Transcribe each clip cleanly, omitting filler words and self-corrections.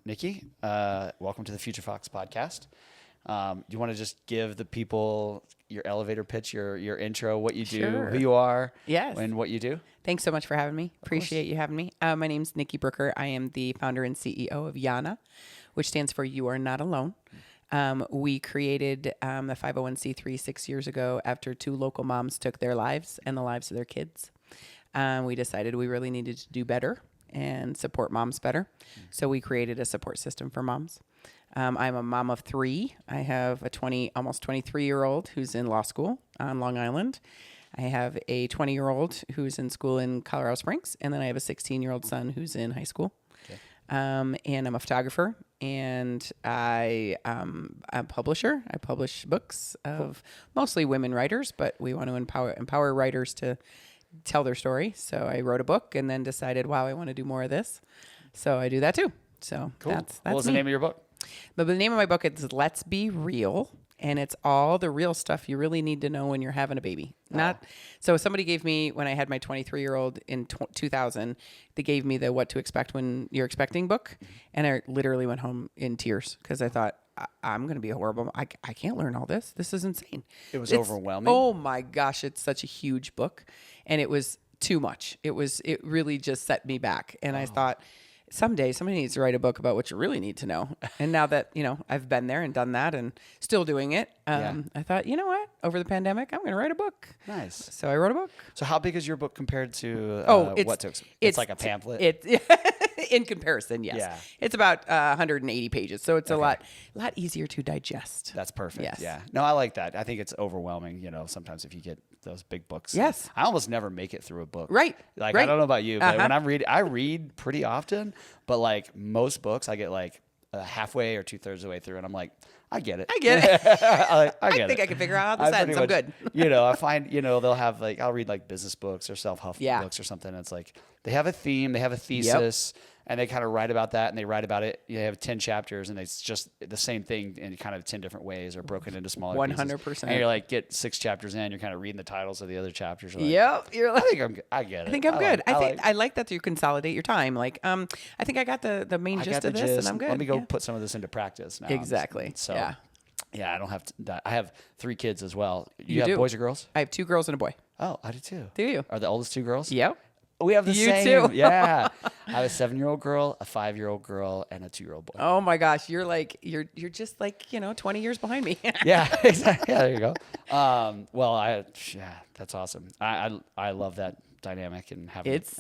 Nikki, welcome to the Future Fox podcast. Do you want to just give the people your elevator pitch, your intro, what you do, Sure. who you are, Yes. and what you do? Thanks so much for having me. Appreciate you having me. My name's Nikki Brooker. I am the founder and CEO of Yana, which stands for You Are Not Alone. We created the 501c3 6 years ago after two local moms took their lives and the lives of their kids. We decided we really needed to do better and support moms better. So we created a support system for moms. I'm a mom of three. I have a almost 23-year-old who's in law school on Long Island. I have a 20-year-old who's in school in Colorado Springs. And then I have a 16-year-old son who's in high school. Okay. And I'm a photographer, and I'm a publisher. I publish books of mostly women writers, but we want to empower writers to tell their story. So I wrote a book and then decided, wow, I want to do more of this. So I do that too. So Cool. that's What was the name of your book? But the name of my book is Let's Be Real. And it's all the real stuff you really need to know when you're having a baby. So somebody gave me, when I had my 23-year-old in 2000, they gave me the What to Expect When You're Expecting book. And I literally went home in tears because I thought, I'm going to be horrible. I can't learn all this. This is insane. It's overwhelming. Oh my gosh. It's such a huge book. And it was too much. It really just set me back. And I thought, someday somebody needs to write a book about what you really need to know. And now that, I've been there and done that and still doing it, I thought, you know what? Over the pandemic, I'm going to write a book. Nice. So I wrote a book. So how big is your book compared to What to Expect? It's like a pamphlet? In comparison, yes. Yeah. It's about 180 pages. So it's a lot easier to digest. That's perfect. Yes. Yeah. No, I like that. I think it's overwhelming, sometimes if you get those big books. Yes. I almost never make it through a book. Right. I right. don't know about you, but when I read pretty often, but like most books, I get like halfway or 2/3 of the way through, and I'm like, I get it. I get it. I think I can figure out how this ends. I'm good. I find, they'll have I'll read like business books or self-help books or something. And it's like, they have a theme, they have a thesis, and they kind of write about that, and they write about it. You have 10 chapters, and it's just the same thing in kind of 10 different ways or broken into smaller 100%. pieces. And you're like, get 6 chapters in, you're kind of reading the titles of the other chapters. You're like, You're like, I get it. I think I'm good. I like that you consolidate your time. Like, I think I got the main gist of this, and I'm good. Let me go put some of this into practice now. Exactly. So, yeah, I don't have to. I have 3 kids as well. You do. have boys or girls? I have 2 girls and a boy. Oh, I do too. Do you? Are the oldest 2 girls? Yep. We have the You same. too. Yeah. I have a 7-year-old girl, a 5-year-old girl, and a 2-year-old boy. Oh my gosh, you're just like 20 years behind me. Yeah, exactly. Yeah, there you go. That's awesome. I love that dynamic and having it's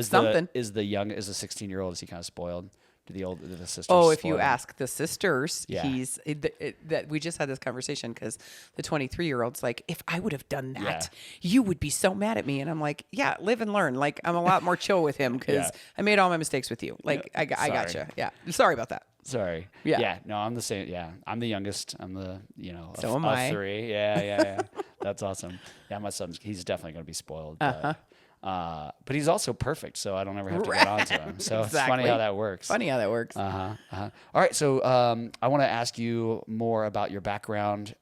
something. Is the 16-year-old, is he kind of spoiled? Do the sisters? Oh, if spoil you him? ask the sisters, that we just had this conversation because the 23-year-old's like, if I would have done that, you would be so mad at me. And I'm like, yeah, live and learn. Like, I'm a lot more chill with him because I made all my mistakes with you. Like, I gotcha. Yeah. Sorry about that. Sorry. Yeah. Yeah. No, I'm the same. Yeah. I'm the youngest. I'm the, So am of I. 3. Yeah. That's awesome. Yeah. My he's definitely going to be spoiled. But he's also perfect, so I don't ever have to get on to him. So It's funny how that works. All right. So I want to ask you more about your background.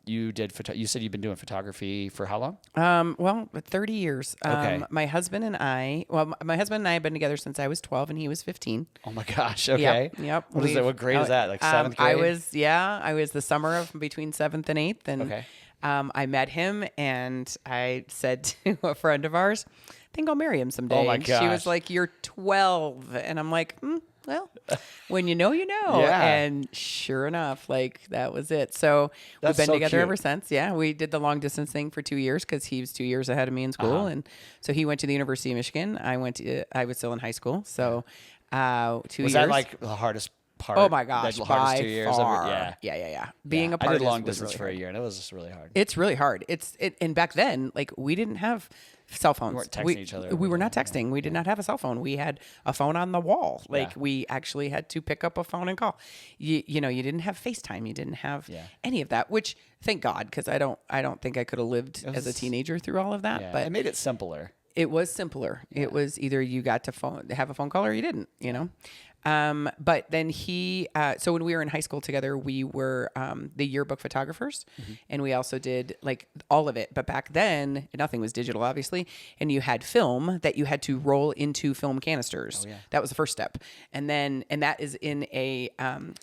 You said you've been doing photography for how long? Well, 30 years. Okay. My husband and I have been together since I was 12 and he was 15. Oh my gosh. Okay. Yep. What grade is that? Like 7th grade? I was the summer of between 7th and 8th. And I met him and I said to a friend of ours, I think I'll marry him someday. Oh my and gosh. she was like, you're 12. And I'm like, well, when you know, you know. Yeah. And sure enough, like that was it. So we've been together ever since. Yeah. We did the long distance thing for 2 years because he was 2 years ahead of me in school. And so he went to the University of Michigan. I was still in high school. So 2 years. Was that like the hardest part? Oh my gosh, the hardest by 2 years far. Of it? Yeah. Being apart. I did long was distance really for hard. a year, and it was just really hard. It's really hard. And back then, like we didn't have cell phones. We weren't texting each other. We were not texting. We did not have a cell phone. We had a phone on the wall. Like we actually had to pick up a phone and call. You didn't have FaceTime. You didn't have any of that. Which thank God, because I don't think I could have lived as a teenager through all of that. Yeah, but it made it simpler. It was simpler. Yeah. It was either you got to have a phone call or you didn't, But then so when we were in high school together, we were the yearbook photographers, and we also did like all of it. But back then, nothing was digital, obviously, and you had film that you had to roll into film canisters. Oh, yeah. That was the first step, and that is in a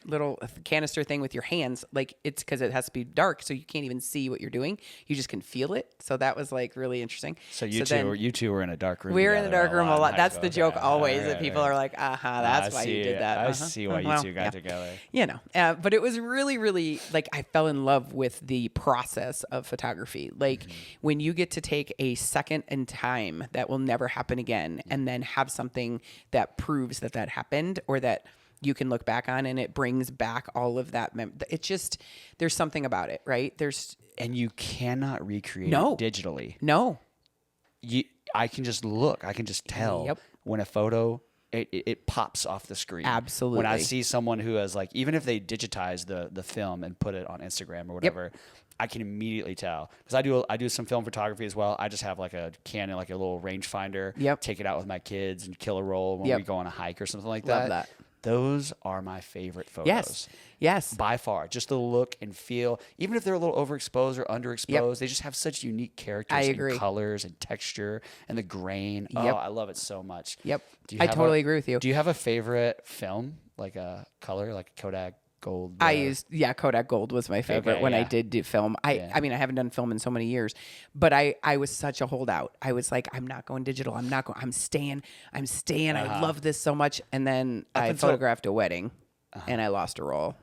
little canister thing with your hands. Like it's because it has to be dark, so you can't even see what you're doing. You just can feel it. So that was like really interesting. So you two were in a dark room. We were in the dark room a lot. That's the joke always that people are like, that's why you did that. I see why you two got together. You know, but it was really, really like I fell in love with the process of photography. Like when you get to take a second in time that will never happen again and then have something that proves that happened or that you can look back on and it brings back all of that. It's just, there's something about it, right? And you cannot recreate it digitally. No. I can just look. I can just tell when a photo... It pops off the screen. Absolutely. When I see someone who has like, even if they digitize the film and put it on Instagram or whatever, I can immediately tell because I do some film photography as well. I just have like a Canon, like a little rangefinder. Take it out with my kids and kill a roll when we go on a hike or something like that. Love that. Those are my favorite photos. Yes. By far. Just the look and feel. Even if they're a little overexposed or underexposed, they just have such unique characters and colors and texture and the grain. Oh, I love it so much. I totally agree with you. Do you have a favorite film, like a color, like Kodak Gold? I used, Kodak Gold was my favorite when I did do film. I mean, I haven't done film in so many years, but I was such a holdout. I was like, I'm not going digital. I'm staying. I love this so much. And then I photographed a wedding and I lost a roll.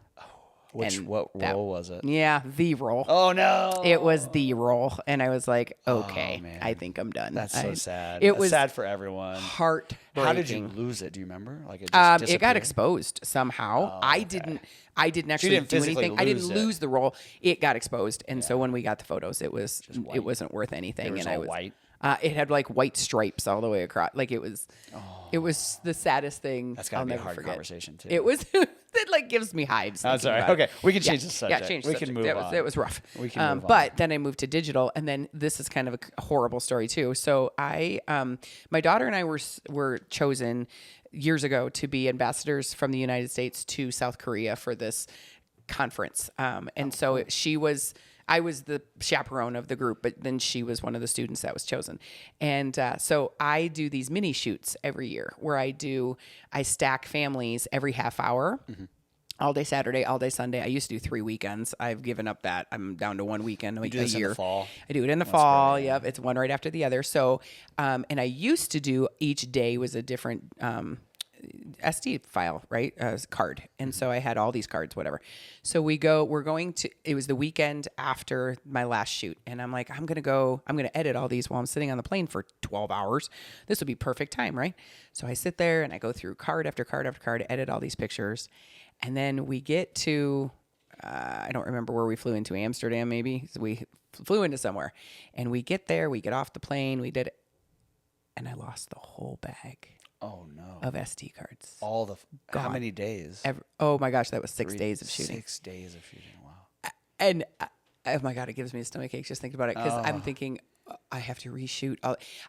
What role was it? Yeah, the roll. Oh no! It was the roll, and I was like, okay, I think I'm done. That's so sad. It was sad for everyone. Heartbreaking. How did you lose it? Do you remember? Like it just it got exposed somehow. I didn't actually do anything. I didn't lose the roll. It got exposed, and so when we got the photos, it wasn't worth anything. And I was white. It had like white stripes all the way across. Like it was the saddest thing. That's gotta be a hard conversation too. It was. It like gives me hives. I'm sorry. Okay, we can change the subject. Yeah, we can move on. It was rough. We can move on. But then I moved to digital, and then this is kind of a horrible story too. So my daughter and I were chosen years ago to be ambassadors from the United States to South Korea for this conference, and so I was the chaperone of the group, but then she was one of the students that was chosen. And so I do these mini shoots every year where I stack families every half hour, all day Saturday, all day Sunday. I used to do 3 weekends. I've given up that. I'm down to 1 weekend a year. In the fall? I do it in the fall. Yep. It's one right after the other. So, and I used to do each day was a different SD file, right? Card. And so I had all these cards, whatever. So it was the weekend after my last shoot. And I'm like, I'm going to edit all these while I'm sitting on the plane for 12 hours. This would be perfect time, right? So I sit there and I go through card after card after card, edit all these pictures. And then we get to, I don't remember where we flew into, Amsterdam maybe. So we flew into somewhere and we get there, we get off the plane, we did it. And I lost the whole bag. Oh no! Of SD cards. How many days? Oh my gosh, that was 6 days of shooting. 6 days of shooting. Wow. And oh my God, it gives me a stomach ache just thinking about it because I'm thinking I have to reshoot.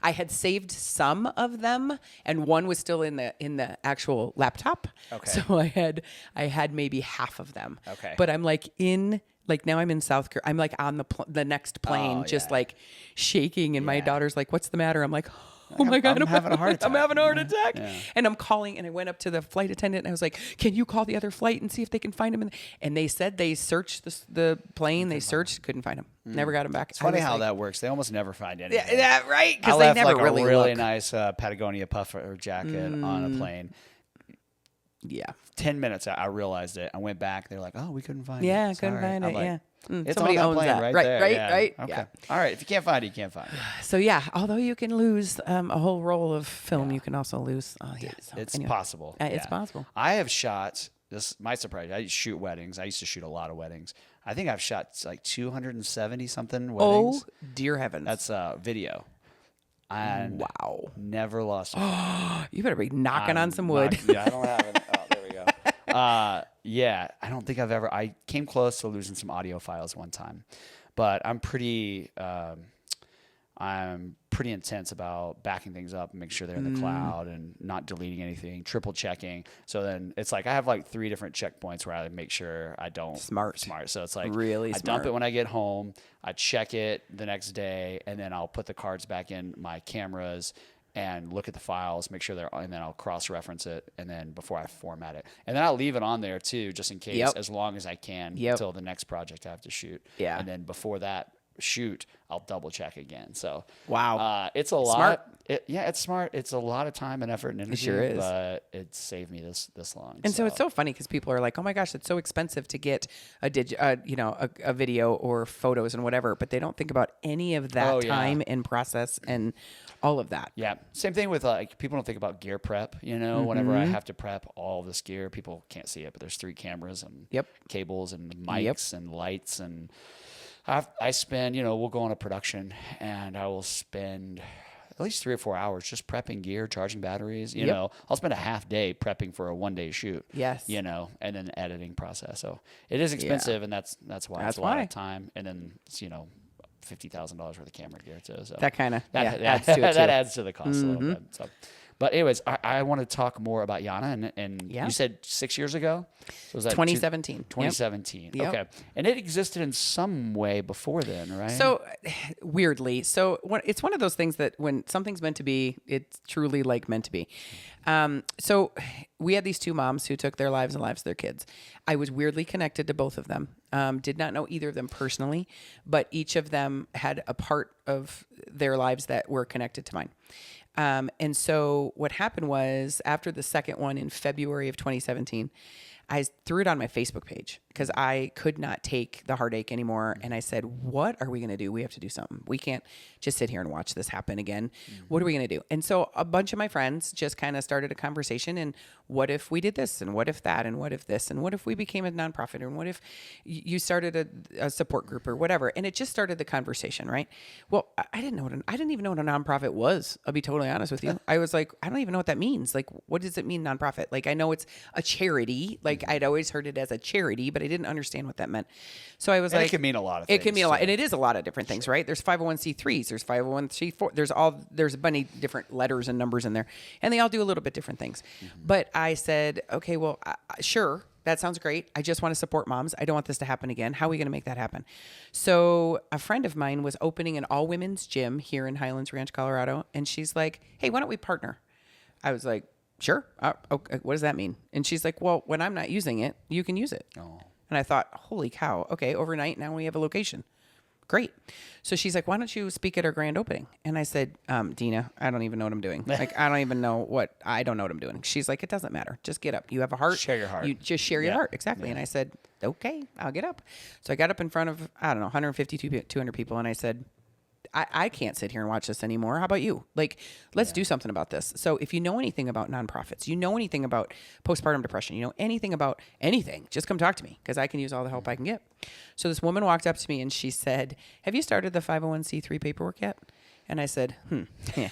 I had saved some of them, and one was still in the actual laptop. Okay. So I had maybe half of them. Okay. But I'm like now I'm in South Korea. I'm like on the next plane, just like shaking, and my daughter's like, "What's the matter?" I'm like, oh my God, I'm having a heart attack. I'm having a heart attack. Yeah. And I'm calling, and I went up to the flight attendant and I was like, can you call the other flight and see if they can find him? And they said they searched the plane. They searched, couldn't find him. Never got him back. It's funny how that works. They almost never find anything. Yeah, right. Because they never really look. I left a really nice Patagonia puffer jacket on a plane. Yeah. 10 minutes, I realized it. I went back. They're like, oh, we couldn't find it. Yeah, couldn't find it. Yeah. It's somebody on that owns plane that. right there. Right. Okay. Yeah. All right. If you can't find it, you can't find it. So yeah, although you can lose a whole roll of film, you can also lose. It's possible. It's possible. I have shot. This might surprise you. I shoot weddings. I used to shoot a lot of weddings. I think I've shot like 270 something weddings. Oh dear heavens! That's video. And wow. Never lost. You better be knocking on some wood. I don't have it. Oh, there we go. Yeah, I don't think I came close to losing some audio files one time, but I'm pretty, I'm pretty intense about backing things up and make sure they're in the cloud and not deleting anything, triple checking. So then it's like I have like 3 different checkpoints where I make sure I don't smart. So it's like really I dump it when I get home, I check it the next day, and then I'll put the cards back in my cameras and look at the files, make sure and then I'll cross-reference it, and then before I format it. And then I'll leave it on there too, just in case, as long as I can until the next project I have to shoot. Yeah. And then before that shoot, I'll double check again. So wow, it's a lot. It's smart. It's a lot of time and effort and energy. It sure is. But it saved me this long. And so it's so funny because people are like, "Oh my gosh, it's so expensive to get a video or photos and whatever," but they don't think about any of that time and process and all of that. Yeah. Same thing with like people don't think about gear prep. Whenever I have to prep all this gear, people can't see it, but there's 3 cameras and cables and mics and lights and. I spend, we'll go on a production and I will spend at least 3 or 4 hours just prepping gear, charging batteries. I'll spend a half day prepping for a 1-day shoot. Yes. And then the editing process. So it is expensive, and that's why it's a lot of time. And then it's, $50,000 worth of camera gear too. So that kind of adds to it too. That adds to the cost a little bit. So. But anyways, I want to talk more about Yana, and you said 6 years ago? So was that 2017. 2017. Yep. Okay. And it existed in some way before then, right? So weirdly, it's one of those things that when something's meant to be, it's truly like meant to be. So we had these 2 moms who took their lives and lives of their kids. I was weirdly connected to both of them. Did not know either of them personally, but each of them had a part of their lives that were connected to mine. And so what happened was after the second one in February of 2017, I threw it on my Facebook page because I could not take the heartache anymore. And I said, what are we going to do? We have to do something. We can't just sit here and watch this happen again. What are we going to do? And so a bunch of my friends just kind of started a conversation. And what if we did this? And what if that? And what if this? And what if we became a nonprofit? And what if you started a support group or whatever? And it just started the conversation, right? Well, I didn't even know what a nonprofit was. I'll be totally honest with you. I was like, I don't even know what that means. Like, what does it mean, nonprofit? Like, I know it's a charity. Like, I'd always heard it as a charity, but I didn't understand what that meant. So I was like, it can mean a lot of things. It can mean a lot. And it is a lot of different things, right? There's 501c3s, there's 501c4, there's a bunch of different letters and numbers in there, and they all do a little bit different things. But I said, okay, well, sure. That sounds great. I just want to support moms. I don't want this to happen again. How are we going to make that happen? So a friend of mine was opening an all-women's gym here in Highlands Ranch, Colorado. And she's like, hey, why don't we partner? I was like, sure. Okay. What does that mean? And she's like, well, when I'm not using it, you can use it. Oh. And I thought, holy cow. Okay, overnight, now we have a location. Great. So she's like, why don't you speak at our grand opening? And I said, Dina, I don't even know what I'm doing. Like, I don't know what I'm doing. She's like, it doesn't matter. Just get up. You have a heart. Share your heart. You just share your heart. Exactly. Yeah. And I said, okay, I'll get up. So I got up in front of, 150, 200 people. And I said, I can't sit here and watch this anymore. How about you? Like, let's do something about this. So if you know anything about nonprofits, you know anything about postpartum depression, you know anything about anything, just come talk to me because I can use all the help I can get. So this woman walked up to me and she said, have you started the 501c3 paperwork yet? And I said, yeah.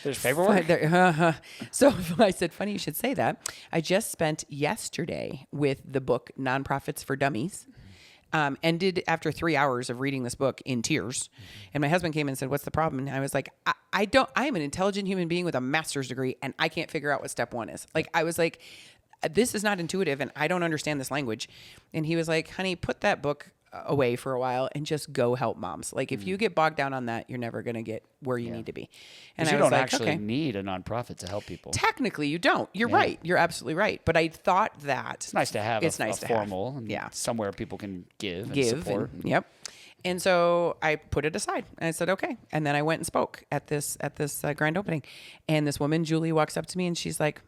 There's paperwork? So I said, funny you should say that. I just spent yesterday with the book Nonprofits for Dummies. Ended after 3 hours of reading this book in tears. And my husband came in and said, what's the problem? And I was like, I am an intelligent human being with a master's degree and I can't figure out what step 1 is. Like, I was like, this is not intuitive and I don't understand this language. And he was like, honey, put that book away for a while and just go help moms. Like, if you get bogged down on that, you're never going to get where you need to be. And I was like, you don't actually need a nonprofit to help people. Technically, you don't. You're right. You're absolutely right. But I thought that it's nice to have a formal, somewhere people can give and support. Yep. And so I put it aside and I said, okay. And then I went and spoke at this grand opening. And this woman, Julie, walks up to me and she's like,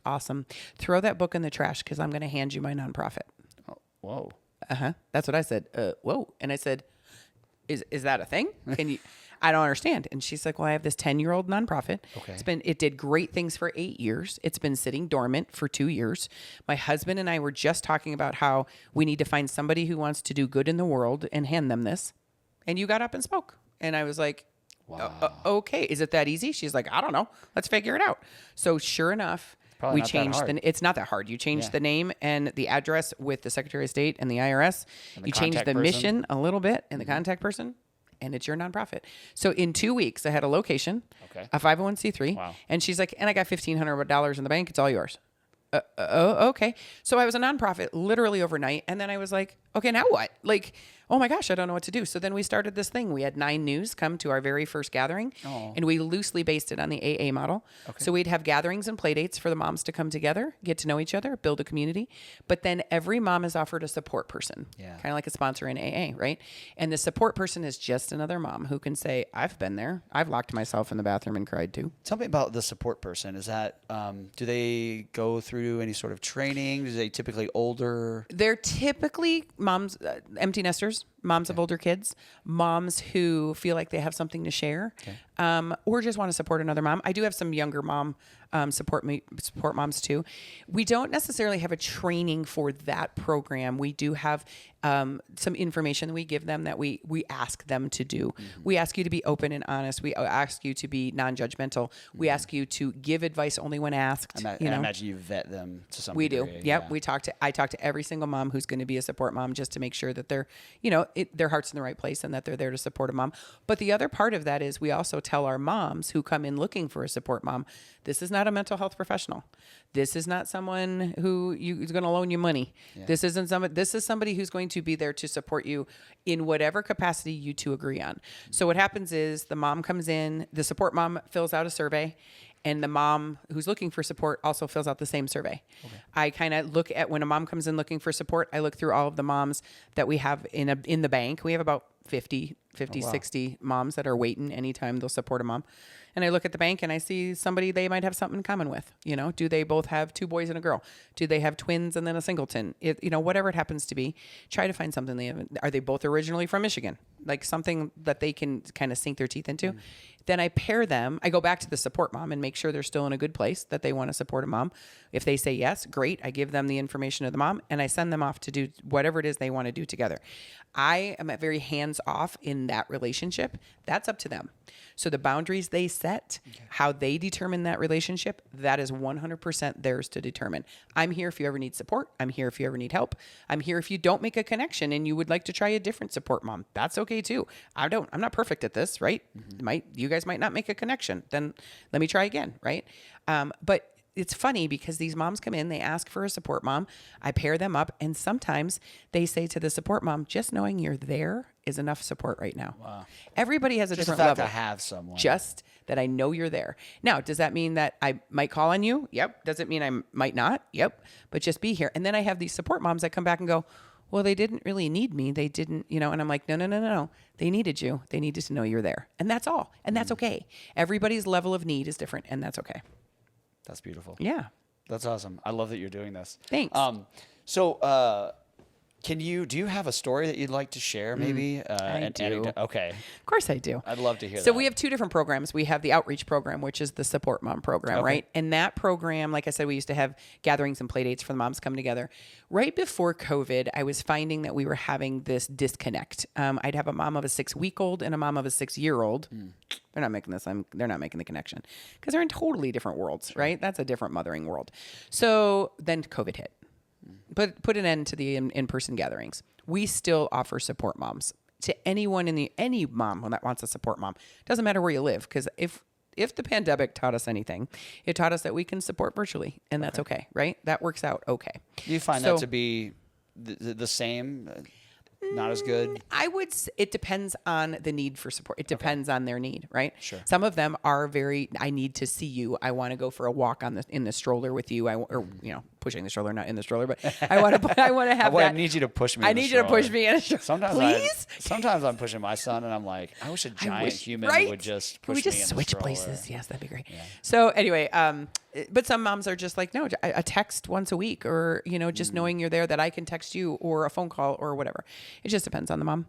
awesome. Throw that book in the trash because I'm going to hand you my nonprofit. Oh, whoa. That's what I said. Whoa. And I said, is that a thing? Can you, I don't understand. And she's like, well, I have this 10-year-old nonprofit. Okay. It did great things for 8 years. It's been sitting dormant for 2 years. My husband and I were just talking about how we need to find somebody who wants to do good in the world and hand them this. And you got up and spoke. And I was like, wow. Okay. Is it that easy? She's like, I don't know. Let's figure it out. So sure enough, we changed it's not that hard. You change the name and the address with the Secretary of State and the IRS. And you change the mission a little bit and the contact person, and it's your nonprofit. So in 2 weeks, I had a location, a 501c3, and she's like, and I got $1,500 in the bank. It's all yours. Oh, okay. So I was a nonprofit literally overnight. And then I was like, okay, now what? Like, oh my gosh, I don't know what to do. So then we started this thing. We had 9 news come to our very first gathering, and we loosely based it on the AA model. Okay. So we'd have gatherings and play dates for the moms to come together, get to know each other, build a community. But then every mom is offered a support person, kind of like a sponsor in AA, right? And the support person is just another mom who can say, I've been there. I've locked myself in the bathroom and cried too. Tell me about the support person. Is that, do they go through any sort of training? Are they typically older? They're typically moms, empty nesters, moms of older kids, moms who feel like they have something to share, or just want to support another mom. I do have some younger mom support moms too. We don't necessarily have a training for that program. We do have some information that we give them that we ask them to do. Mm-hmm. We ask you to be open and honest. We ask you to be non-judgmental. Mm-hmm. We ask you to give advice only when asked. I imagine you vet them to some degree. We do. Yep. I talk to every single mom who's going to be a support mom just to make sure that they're, their heart's in the right place and that they're there to support a mom. But the other part of that is we also tell our moms who come in looking for a support mom, this is not a mental health professional. This is not someone who is going to loan you money. Yeah. This is somebody who's going to be there to support you in whatever capacity you two agree on. Mm-hmm. So what happens is the mom comes in, the support mom fills out a survey, and the mom who's looking for support also fills out the same survey. Okay. I kind of look at when a mom comes in looking for support, I look through all of the moms that we have in the bank. We have about 60 moms that are waiting anytime they'll support a mom. And I look at the bank and I see somebody they might have something in common with. Do they both have 2 boys and a girl? Do they have twins and then a singleton? Whatever it happens to be, try to find something they have. Are they both originally from Michigan? Like something that they can kind of sink their teeth into. Mm. Then I pair them. I go back to the support mom and make sure they're still in a good place, that they want to support a mom. If they say yes, great. I give them the information of the mom and I send them off to do whatever it is they want to do together. I am very hands off in that relationship. That's up to them. So the boundaries they set, how they determine that relationship, that is 100% theirs to determine. I'm here if you ever need support. I'm here if you ever need help. I'm here if you don't make a connection and you would like to try a different support mom. That's okay too. I'm not perfect at this, right? Mm-hmm. You guys might not make a connection. Then let me try again, right? But it's funny because these moms come in, they ask for a support mom. I pair them up, and sometimes they say to the support mom, just knowing you're there is enough support right now. Wow. Everybody has a different level. Just the fact to have someone. Just that I know you're there. Now, does that mean that I might call on you? Yep. Does it mean I might not? Yep. But just be here. And then I have these support moms that come back and go, well, they didn't really need me. They didn't, and I'm like, no. They needed you. They needed to know you're there. And that's all. And that's okay. Everybody's level of need is different, and that's okay. That's beautiful. Yeah. That's awesome. I love that you're doing this. Thanks. Do you have a story that you'd like to share maybe? I do. Okay. Of course I do. I'd love to hear that. So we have 2 different programs. We have the outreach program, which is the support mom program, right? And that program, like I said, we used to have gatherings and play dates for the moms coming together. Right before COVID, I was finding that we were having this disconnect. I'd have a mom of a 6-week-old and a mom of a 6-year-old. They're not making they're not making the connection because they're in totally different worlds, right? That's a different mothering world. So then COVID hit. But put an end to the in-person gatherings. We still offer support moms to anyone any mom that wants a support mom. Doesn't matter where you live, because if the pandemic taught us anything, it taught us that we can support virtually, and that's okay, right? That works out okay. Do you find that to be the same? Not as good? It depends on the need for support. It depends on their need, right? Sure. Some of them are I need to see you. I want to go for a walk in the stroller with you. Pushing the stroller, not in the stroller, but I want to have that. I need you to push me. I need you to push me in a stroller. Please? Sometimes I'm pushing my son and I'm like, I wish a giant human would just push me in the stroller. Can we just switch places? Yes, that'd be great. Yeah. So anyway, but some moms are just like, no, a text once a week, or, just knowing you're there, that I can text you, or a phone call or whatever. It just depends on the mom.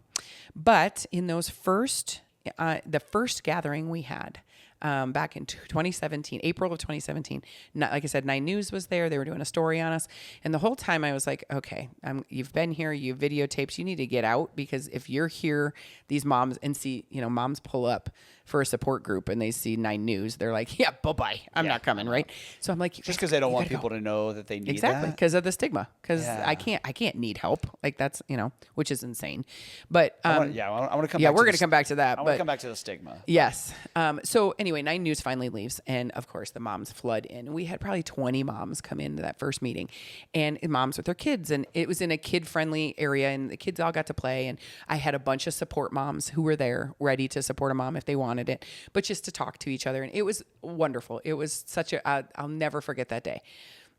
But in those the first gathering we had, back in 2017, April of 2017, like I said, 9 News was there. They were doing a story on us. And the whole time I was like, okay, you've been here, you videotapes, you need to get out, because if you're here, these moms, and see, moms pull up for a support group and they see 9 News, they're like, yeah, bye-bye. I'm not coming, right? So I'm like, just because they don't want people to know that they need exactly because of the stigma. Because I can't need help. Like that's which is insane. But I want to come. Yeah, back we're gonna come back to that. I want to come back to the stigma. Yes. So anyway, 9 News finally leaves, and of course the moms flood in. We had probably 20 moms come into that first meeting, and moms with their kids, and it was in a kid-friendly area, and the kids all got to play. And I had a bunch of support moms who were there, ready to support a mom if they wanted it, but just to talk to each other, and it was wonderful. It was such a I'll never forget that day.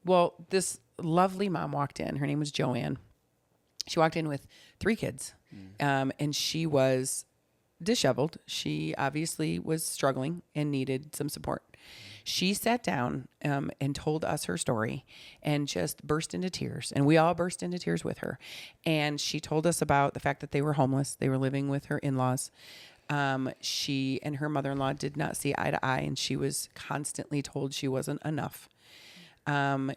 Well, this lovely mom walked in. Her name was Joanne. She walked in with 3 kids, and she was disheveled. She obviously was struggling and needed some support. She sat down and told us her story and just burst into tears. And we all burst into tears with her. And she told us about the fact that they were homeless. They were living with her in-laws. She and her mother-in-law did not see eye to eye, and she was constantly told she wasn't enough.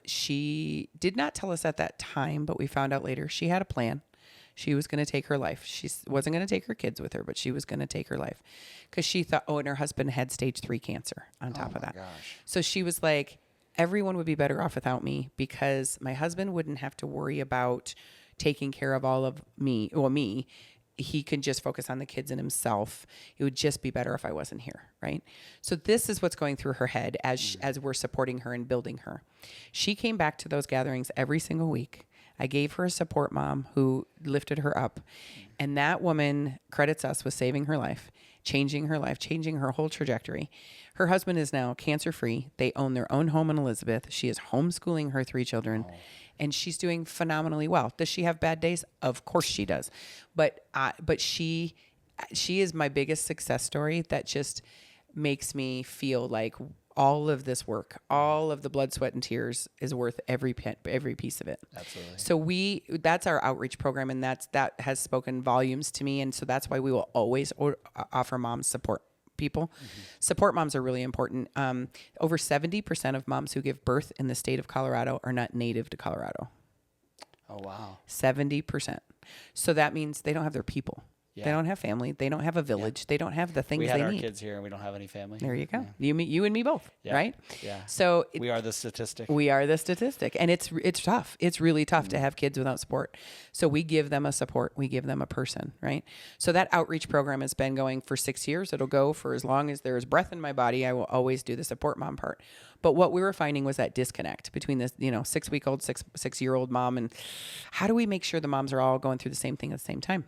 She did not tell us at that time, but we found out later she had a plan. She was going to take her life. She wasn't going to take her kids with her, but she was going to take her life because she thought, and her husband had stage 3 cancer on top of that. Gosh. So she was like, everyone would be better off without me because my husband wouldn't have to worry about taking care of all of me. He could just focus on the kids and himself. It would just be better if I wasn't here, right? So this is what's going through her head as we're supporting her and building her. She came back to those gatherings every single week. I gave her a support mom who lifted her up. And that woman credits us with saving her life, changing her whole trajectory. Her husband is now cancer-free. They own their own home in Elizabeth. She is homeschooling her 3 children. And she's doing phenomenally well. Does she have bad days? Of course she does. But she is my biggest success story that just makes me feel like all of this work, all of the blood, sweat, and tears is worth every piece of it. Absolutely. So that's our outreach program, and that has spoken volumes to me. And so that's why we will always offer moms support people. Support moms are really important. Over 70% of moms who give birth in the state of Colorado are not native to Colorado. Oh, wow. 70%. So that means they don't have their people. Yeah. They don't have family. They don't have a village. Yeah. They don't have the things they need. We had our kids here, and we don't have any family. There you go. Yeah. You and me both, right? Yeah. So we are the statistic. We are the statistic, and it's tough. It's really tough to have kids without support. So we give them a support. We give them a person, right? So that outreach program has been going for 6 years. It'll go for as long as there is breath in my body. I will always do the support mom part. But what we were finding was that disconnect between this, 6-week-old, 6-year-old mom, and how do we make sure the moms are all going through the same thing at the same time?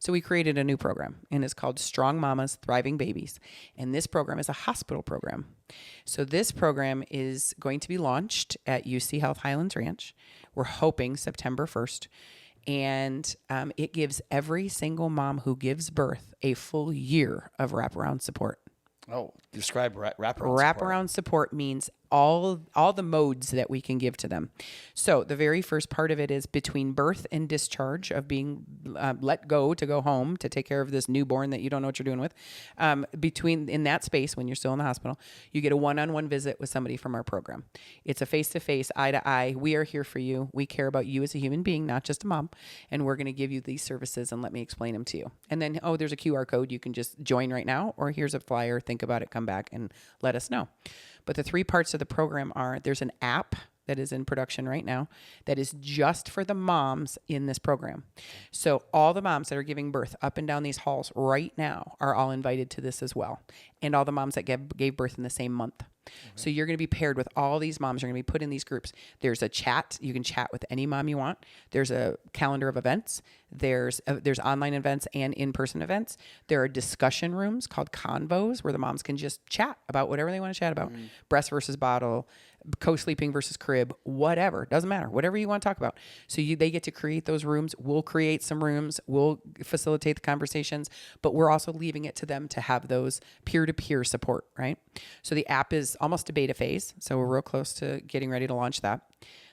So we created a new program, and it's called Strong Mamas, Thriving Babies. And this program is a hospital program. So this program is going to be launched at UC Health Highlands Ranch. We're hoping September 1st. And it gives every single mom who gives birth a full year of wraparound support. Oh, describe wraparound support. Wraparound support means all the modes that we can give to them. So the very first part of it is between birth and discharge of being let go to go home to take care of this newborn that you don't know what you're doing with. In that space, when you're still in the hospital, you get a one-on-one visit with somebody from our program. It's a face-to-face, eye-to-eye. We are here for you. We care about you as a human being, not just a mom. And we're going to give you these services and let me explain them to you. And then, there's a QR code. You can just join right now, or here's a flyer. Think about it. Come back and let us know. But the 3 parts of the program are there's an app that is in production right now that is just for the moms in this program. So all the moms that are giving birth up and down these halls right now are all invited to this as well. And all the moms that gave birth in the same month. So you're going to be paired with all these moms. You're going to be put in these groups. There's a chat. You can chat with any mom you want. There's a calendar of events. There's online events and in-person events. There are discussion rooms called convos where the moms can just chat about whatever they want to chat about. Breast versus bottle, co-sleeping versus crib, whatever. Doesn't matter. Whatever you want to talk about. So they get to create those rooms. We'll create some rooms. We'll facilitate the conversations. But we're also leaving it to them to have those peer-to-peer support, right? So the app is almost a beta phase. So we're real close to getting ready to launch that.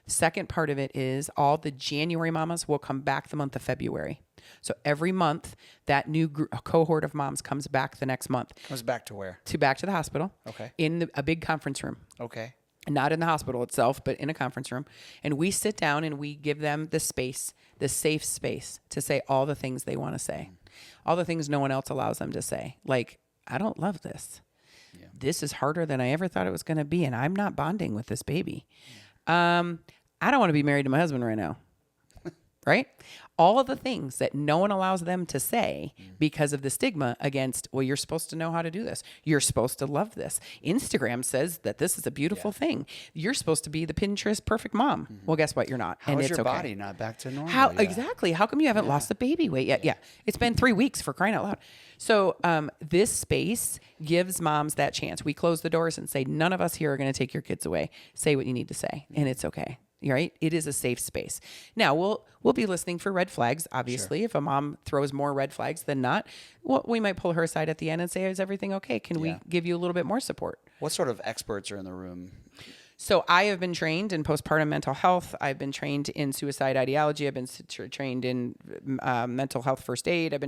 The second part of it is all the January mamas will come back the month of February. So every month, that new cohort of moms comes back the next month. Comes back to where? Back to the hospital. Okay. In a big conference room. Okay. Not in the hospital itself, but in a conference room. And we sit down and we give them the space, the safe space to say all the things they want to say. All the things no one else allows them to say. Like, I don't love this. Yeah. This is harder than I ever thought it was going to be. And I'm not bonding with this baby. I don't want to be married to my husband right now. Right? All of the things that no one allows them to say because of the stigma against, well, you're supposed to know how to do this. You're supposed to love this. Instagram says that this is a beautiful thing. You're supposed to be the Pinterest perfect mom. Well, guess what? You're not. How and is it's your okay. body not back to normal How yet? exactly? How come you haven't lost the baby weight yet? Yeah. It's been 3 weeks, for crying out loud. So this space gives moms that chance. We close the doors and say, none of us here are going to take your kids away. Say what you need to say, and it's okay. Right? It is a safe space. Now we'll be listening for red flags. Obviously, if a mom throws more red flags than not, well, we might pull her aside at the end and say, "Is everything okay? Can we give you a little bit more support?" What sort of experts are in the room? So I have been trained in postpartum mental health. I've been trained in suicide ideology. I've been trained in mental health first aid.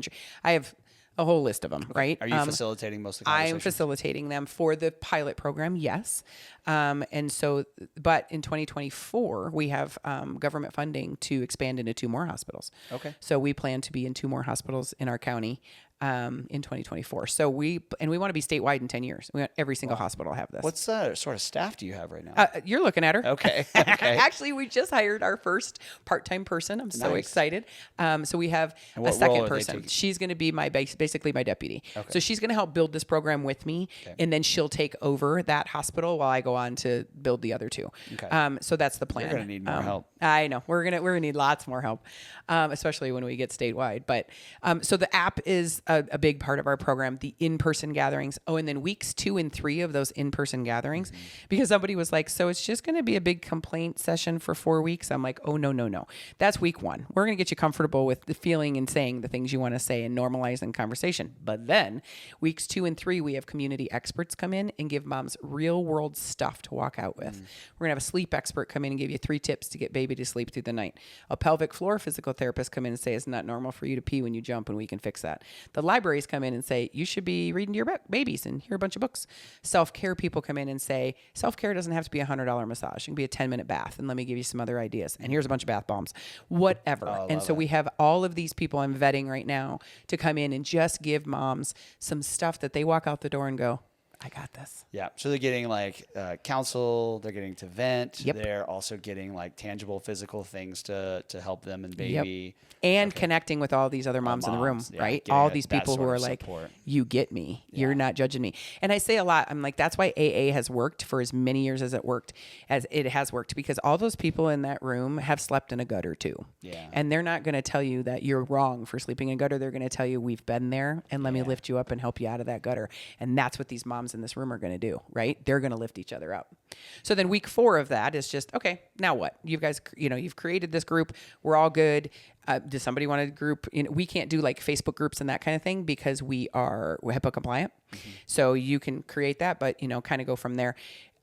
I have a whole list of them, right? Are you facilitating most of the conversations? I'm facilitating them for the pilot program, yes. And so, but in 2024, we have government funding to expand into 2 more hospitals. Okay. So we plan to be in 2 more hospitals in our county in 2024. So we want to be statewide in 10 years. We want every single hospital to have this. What sort of staff do you have right now? You're looking at her. Okay. Actually, we just hired our first part-time person. I'm so excited. So we have a second person. She's going to be basically my deputy. Okay. So she's going to help build this program with me, and then she'll take over that hospital while I go on to build the other 2. Okay. So that's the plan. You're going to need more help. I know. We're gonna need lots more help, especially when we get statewide. But so the app is a big part of our program, the in-person gatherings. Oh, and then weeks 2 and 3 of those in-person gatherings, because somebody was like, so it's just going to be a big complaint session for 4 weeks. I'm like, oh, no. That's week 1. We're going to get you comfortable with the feeling and saying the things you want to say and normalizing conversation. But then weeks 2 and 3, we have community experts come in and give moms real world stuff to walk out with. We're going to have a sleep expert come in and give you 3 tips to get baby to sleep through the night. A pelvic floor physical therapist come in and say, it's not normal for you to pee when you jump, and we can fix that. The libraries come in and say, you should be reading to your babies, and here are a bunch of books. Self-care people come in and say, self-care doesn't have to be a $100 massage. It can be a 10-minute bath, and let me give you some other ideas. And here's a bunch of bath bombs, whatever. And so we have all of these people I'm vetting right now to come in and just give moms some stuff that they walk out the door and go, I got this. Yeah. So they're getting like counsel, they're getting to vent. Yep. They're also getting like tangible physical things to help them and baby. Yep. And connecting with all these other moms in the room, right? All these people who are like, you get me. Yeah. You're not judging me. And I say a lot, I'm like, that's why AA has worked for as many years as it has worked, because all those people in that room have slept in a gutter too. Yeah. And they're not going to tell you that you're wrong for sleeping in a gutter. They're going to tell you, we've been there, and let me lift you up and help you out of that gutter. And that's what these moms in this room are going to do, right? They're going to lift each other up. So then week 4 of that is just, okay, now what? You guys, you've created this group. We're all good. Does somebody want a group? We can't do like Facebook groups and that kind of thing because we're HIPAA compliant. Mm-hmm. So you can create that, but kind of go from there.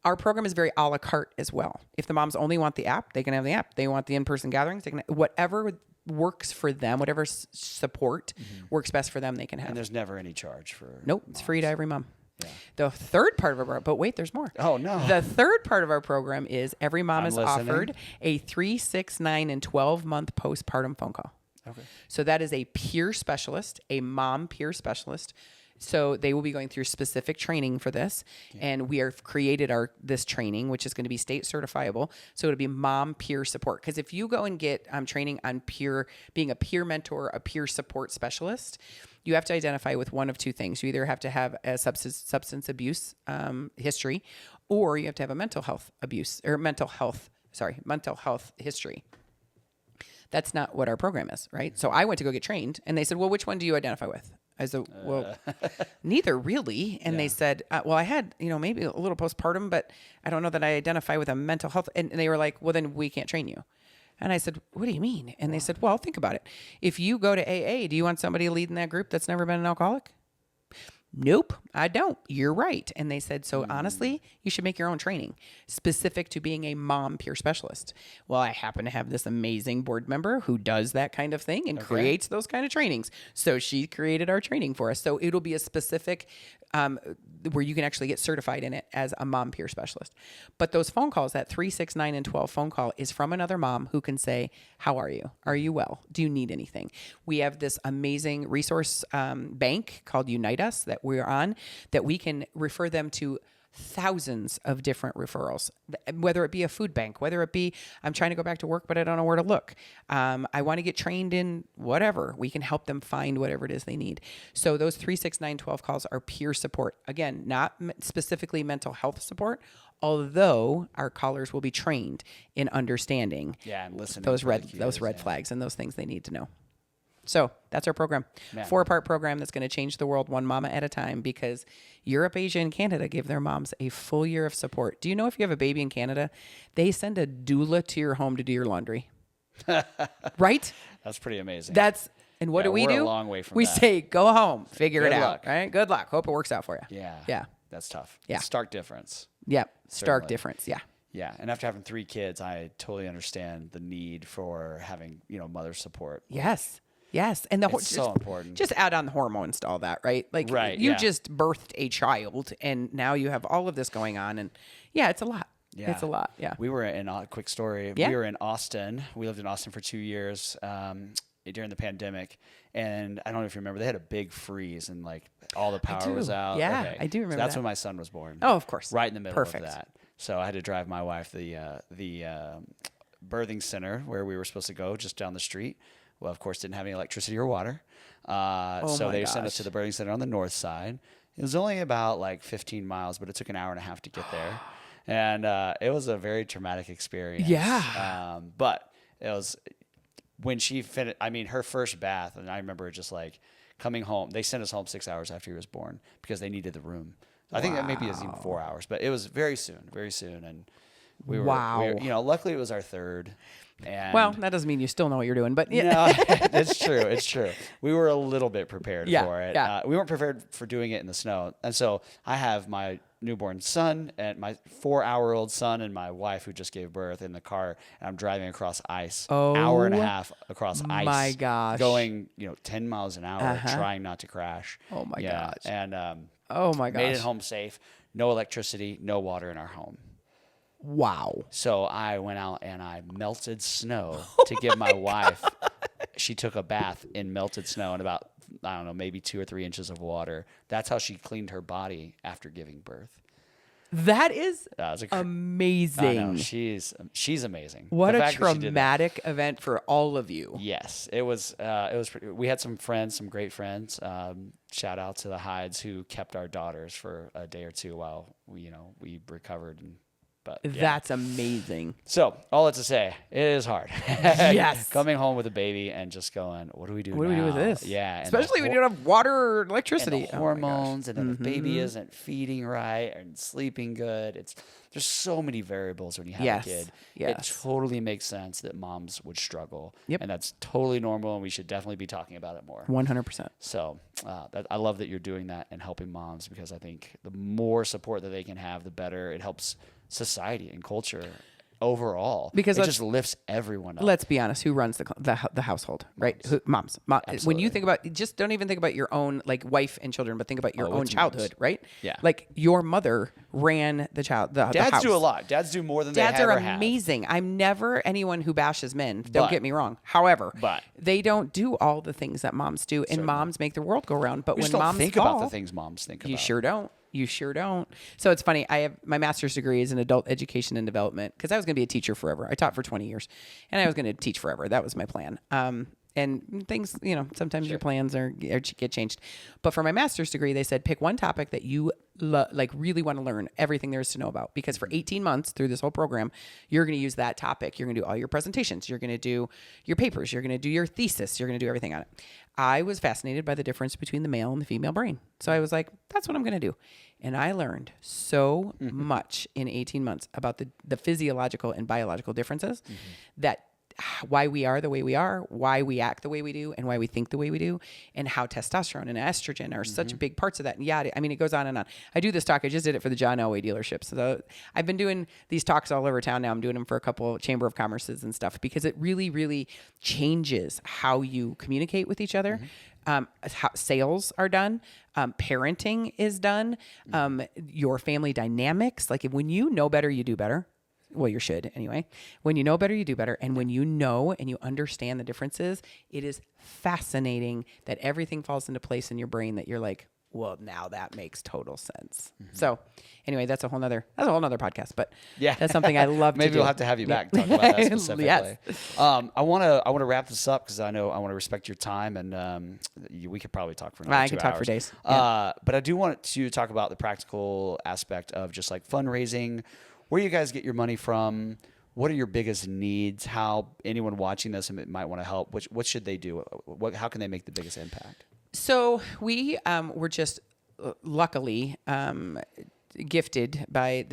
Our program is very a la carte as well. If the moms only want the app, they can have the app. They want the in-person gatherings, they can, whatever works for them, whatever support works best for them, they can have. And there's never any charge for Nope, moms. It's free to every mom. Yeah. The third part of our, but wait, there's more. Oh no. The third part of our program is every mom is offered a 3, 6, 9, and 12-month postpartum phone call. Okay. So that is a peer specialist, a mom peer specialist. So they will be going through specific training for this. Yeah. And we have created this training, which is going to be state certifiable. So it'll be mom peer support. Because if you go and get training on being a peer mentor, a peer support specialist, you have to identify with one of 2 things. You either have to have a substance abuse history, or you have to have a mental health history. That's not what our program is, right? So I went to go get trained, and they said, well, which one do you identify with? I said, well, neither really. And they said, well, I had, maybe a little postpartum, but I don't know that I identify with a mental health. And they were like, well, then we can't train you. And I said, what do you mean? And they said, well, think about it. If you go to AA, do you want somebody leading that group that's never been an alcoholic? Nope, I don't. You're right. And they said, so honestly, you should make your own training specific to being a mom peer specialist. Well, I happen to have this amazing board member who does that kind of thing and creates those kind of trainings. So she created our training for us. So it'll be a specific where you can actually get certified in it as a mom peer specialist. But those phone calls, that 3, 6, 9, and 12 phone call is from another mom who can say, how are you? Are you well? Do you need anything? We have this amazing resource bank called Unite Us that we're on, that we can refer them to thousands of different referrals, whether it be a food bank, whether it be, I'm trying to go back to work, but I don't know where to look. I want to get trained in whatever. We can help them find whatever it is they need. So those 36912 calls are peer support. Again, not specifically mental health support, although our callers will be trained in understanding and listening those red flags and those things they need to know. So that's our program. 4-part program that's going to change the world one mama at a time, because Europe, Asia, and Canada give their moms a full year of support. Do you know if you have a baby in Canada, they send a doula to your home to do your laundry? Right? That's pretty amazing. And what do we we're do? a long way from we that. say, go home, figure Good it luck. out. Right? Good luck. Hope it works out for you. Yeah. Yeah. That's tough. Yeah. Stark difference. Yep. Stark Certainly. difference. Yeah. Yeah. And after having 3 kids, I totally understand the need for having, mother support. Yes. Yes. And It's so important. Just add on the hormones to all that, right? Like you just birthed a child and now you have all of this going on, and it's a lot. Yeah. It's a lot. Yeah. We were in a quick story. Yeah. We were in Austin. We lived in Austin for 2 years during the pandemic. And I don't know if you remember, they had a big freeze and like all the power was out. Yeah, okay. I do remember so that's that. when my son was born. Oh, of course. Right in the middle Perfect. of that. So I had to drive my wife to the birthing center where we were supposed to go, just down the street. Well, of course, didn't have any electricity or water. So they sent us to the birthing center on the north side. It was only about like 15 miles, but it took an hour and a half to get there. And it was a very traumatic experience. Yeah. But it was when she finished, her first bath, and I remember just like coming home. They sent us home 6 hours after he was born because they needed the room. I think that maybe it was even 4 hours, but it was very soon. And we were, luckily it was our third. And well, that doesn't mean you still know what you're doing, but no, it's true. It's true. We were a little bit prepared for it. Yeah. We weren't prepared for doing it in the snow. And so I have my newborn son and my 4-hour-old son and my wife who just gave birth in the car, and I'm driving across ice, hour and a half across ice. My gosh. Going, 10 miles an hour, trying not to crash. Oh my gosh. And oh my gosh. made it home safe. No electricity, no water in our home. Wow. So I went out and I melted snow to give my wife. She took a bath in melted snow and about, I don't know, maybe 2 or 3 inches of water. That's how she cleaned her body after giving birth. That is amazing. I know, she's amazing. What a traumatic event for all of you. Yes, it was. We had some friends, some great friends. Shout out to the Hydes who kept our daughters for a day or two while we recovered. But that's amazing. So all that to say, it is hard. Yes. Coming home with a baby and just going, what do we do now? What do we do with this? Yeah. Especially when you don't have water or electricity. And the hormones, and then the baby isn't feeding right and sleeping good. There's so many variables when you have a kid. Yes. It totally makes sense that moms would struggle. Yep. And that's totally normal, and we should definitely be talking about it more. 100%. So I love that you're doing that and helping moms, because I think the more support that they can have, the better it helps society and culture overall, because it just lifts everyone up. Let's be honest, who runs the household, right? Moms. When you think about, just don't even think about your own wife and children, but think about your own childhood, moms. Right? Yeah. Like your mother ran the house. Dads do a lot. Dads do more than Dads they ever have. Dads are amazing. I'm never anyone who bashes men. Don't get me wrong. However, they don't do all the things that moms do, and moms make the world go round. But when moms think about the things moms think about, you sure don't. You sure don't. So it's funny. I have my master's degree is in adult education and development, because I was going to be a teacher forever. I taught for 20 years, and I was going to teach forever. That was my plan. And things, sometimes your plans get changed. But for my master's degree, they said pick one topic that you really want to learn everything there is to know about, because for 18 months through this whole program, you're going to use that topic. You're going to do all your presentations. You're going to do your papers. You're going to do your thesis. You're going to do everything on it. I was fascinated by the difference between the male and the female brain. So I was like, that's what I'm going to do. And I learned so much in 18 months about the physiological and biological differences, that why we are the way we are, why we act the way we do, and why we think the way we do, and how testosterone and estrogen are such big parts of that. And it goes on and on. I do this talk. I just did it for the John Elway dealership. So I've been doing these talks all over town now. I'm doing them for a couple Chamber of Commerces and stuff, because it really, really changes how you communicate with each other. How sales are done, parenting is done, your family dynamics. Like when you know better, you do better. Well, you should anyway. When you know better, you do better. And when you know and you understand the differences, it is fascinating that everything falls into place in your brain, that you're like, well, now that makes total sense. So anyway, that's a whole nother podcast, but that's something I love to do. Maybe we'll have to have you back and talk about that specifically. Yes. I want to wrap this up because I know I want to respect your time, and we could probably talk for another 2 hours. I could talk for days. But I do want to talk about the practical aspect of just like fundraising, where you guys get your money from. What are your biggest needs? How anyone watching this might want to help? What should they do? How can they make the biggest impact? So we were just luckily gifted by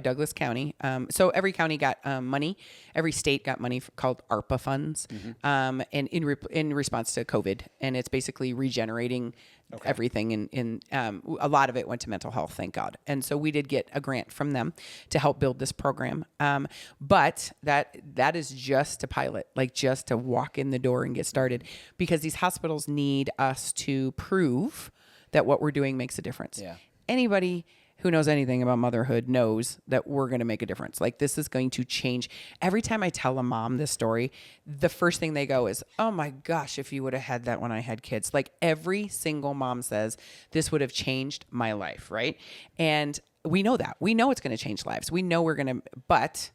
Douglas County. So every county got money. Every state got money called ARPA funds, and in response to COVID, and it's basically regenerating everything. In a lot of it went to mental health, thank God. And so we did get a grant from them to help build this program. But that is just a pilot, like just to walk in the door and get started, because these hospitals need us to prove that what we're doing makes a difference. Yeah. Anybody who knows anything about motherhood knows that we're going to make a difference. Like, this is going to change. Every time I tell a mom this story, the first thing they go is, oh my gosh, if you would have had that when I had kids. Like, every single mom says, this would have changed my life, right? And we know that. We know it's going to change lives. We know we're going to, but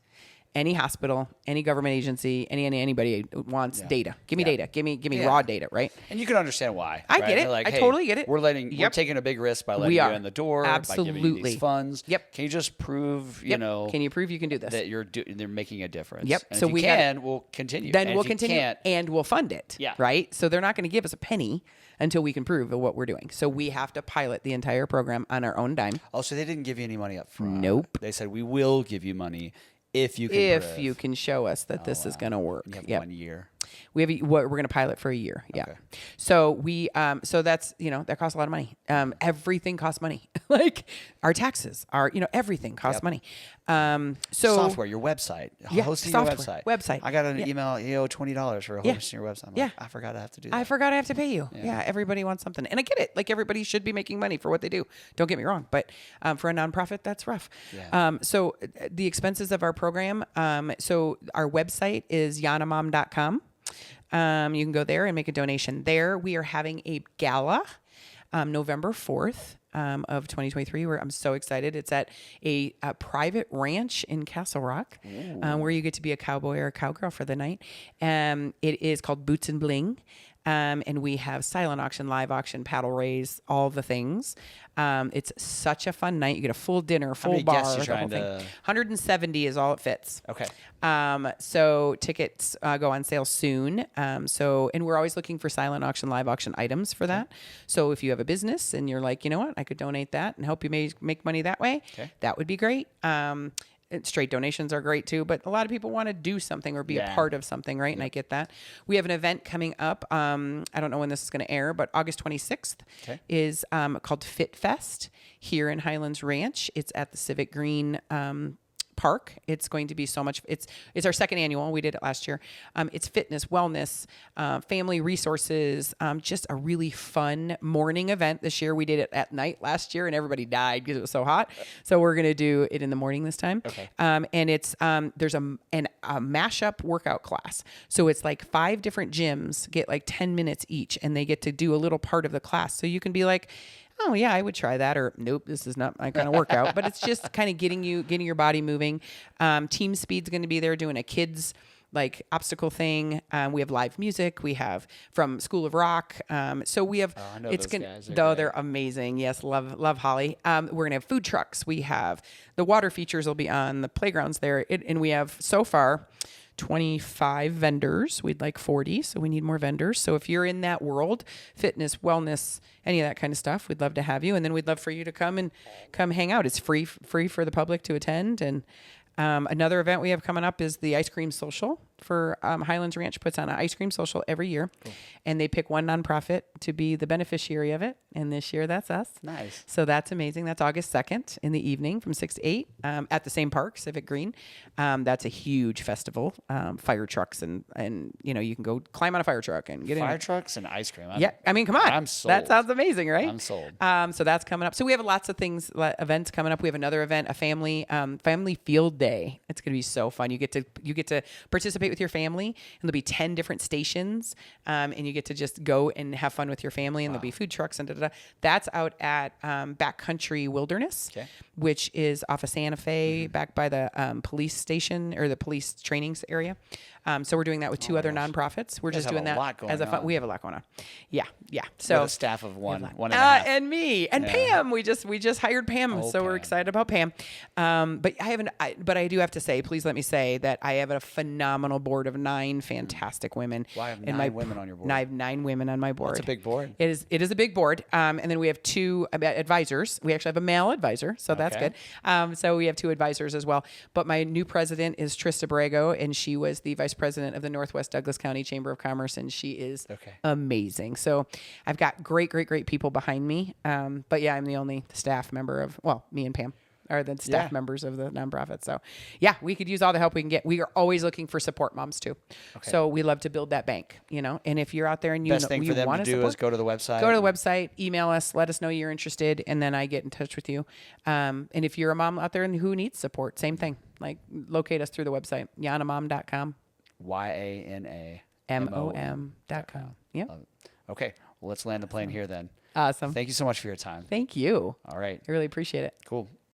any hospital, any government agency, anybody wants data. Give me data. Give me raw data, right? And you can understand why. I get it. Like, I totally get it. We're taking a big risk by letting you in the door. Absolutely. By giving you these funds. Yep. Can you just prove, Can you prove you can do this? That they're making a difference? Yep. And so if you we'll continue. Then and we'll continue, and we'll fund it. Yeah. Right. So they're not going to give us a penny until we can prove what we're doing. So we have to pilot the entire program on our own dime. Oh, so they didn't give you any money up front? Nope. They said, we will give you money if you can show us that this is going to work. You have 1 year. We're going to pilot for a year. Yeah. Okay. So so that's, that costs a lot of money. Everything costs money. Like our taxes, everything costs money. So software, your website, hosting your website. I got an email, you owe $20 for hosting your website. I'm like, I forgot I have to do that. I forgot I have to pay you. Yeah. Everybody wants something. And I get it. Like, everybody should be making money for what they do. Don't get me wrong. But for a nonprofit, that's rough. Yeah. So the expenses of our program, so our website is YANAM2M.com. You can go there and make a donation there. We are having a gala November 4th of 2023, where I'm so excited. It's at a private ranch in Castle Rock, where you get to be a cowboy or a cowgirl for the night. It is called Boots and Bling. And we have silent auction, live auction, paddle raise, all the things. It's such a fun night. You get a full dinner, full bar, the whole thing. 170 is all it fits. Okay. So tickets go on sale soon. And we're always looking for silent auction, live auction items for that. So if you have a business and you're like, you know what, I could donate that and help you make money that way, that would be great. Straight donations are great too, but a lot of people want to do something or be a part of something, right? And I get that. We have an event coming up. I don't know when this is going to air, but August 26th is called Fit Fest here in Highlands Ranch. It's at the Civic Green Park. It's going to be so much. It's our second annual. We did it last year. It's fitness, wellness, family resources. Just a really fun morning event this year. We did it at night last year, and everybody died because it was so hot. So we're going to do it in the morning this time. Okay. And it's there's a mashup workout class. So it's like 5 different gyms get like 10 minutes each, and they get to do a little part of the class. So you can be like, oh yeah, I would try that, or nope, this is not my kind of workout. But it's just kind of getting your body moving. Team Speed's going to be there doing a kids like obstacle thing. We have live music. We have from School of Rock. So we have. I know those guys. They're amazing. Yes, love Holly. We're gonna have food trucks. We have the water features will be on the playgrounds there, and we have so far 25 vendors. We'd like 40, so we need more vendors. So if you're in that world, fitness, wellness, any of that kind of stuff, we'd love to have you. And then we'd love for you to come hang out. It's free for the public to attend. And another event we have coming up is the Ice Cream Social for Highlands Ranch puts on an ice cream social every year. Cool. And they pick one nonprofit to be the beneficiary of it. And this year, that's us. Nice. So that's amazing. That's August 2nd in the evening from 6 to 8 at the same park, Civic Green. That's a huge festival. Fire trucks and you can go climb on a fire truck and get in. Fire trucks and ice cream. I mean, come on. I'm sold. That sounds amazing, right? I'm sold. So that's coming up. So we have lots of events coming up. We have another event, a family field day. It's going to be so fun. You get to participate with your family, and there'll be 10 different stations, and you get to just go and have fun with your family, and there'll be food trucks and da-da-da. That's out at Backcountry Wilderness, which is off of Santa Fe, back by the police station or the police trainings area. So we're doing that with two other nonprofits. We're just doing that as a fun. We have a lot going on. Yeah. So with a staff of one and a half. And me and Pam. We just hired Pam, so we're excited about Pam. But I do have to say, please let me say that I have a phenomenal board of 9 fantastic women. Well, I have 9 women on your board. I have 9 women on my board. That's a big board. It is a big board. And then we have 2 advisors. We actually have a male advisor, so that's good. So we have 2 advisors as well. But my new president is Trista Borrego, and she was the vice president of the Northwest Douglas County Chamber of Commerce, and she is amazing. So I've got great people behind me. But yeah, I'm the only staff member of, me and Pam are the staff members of the nonprofit. So yeah, we could use all the help we can get. We are always looking for support moms too. So we love to build that bank, and if you're out there and you best thing for them to do is go to the website, email us, let us know you're interested, and then I get in touch with you. And if you're a mom out there and who needs support, same thing, like locate us through the website, YANAM2M.com. YANAM2M.com. Yeah. Okay. Well, let's land the plane here then. Awesome. Thank you so much for your time. Thank you. All right. I really appreciate it. Cool.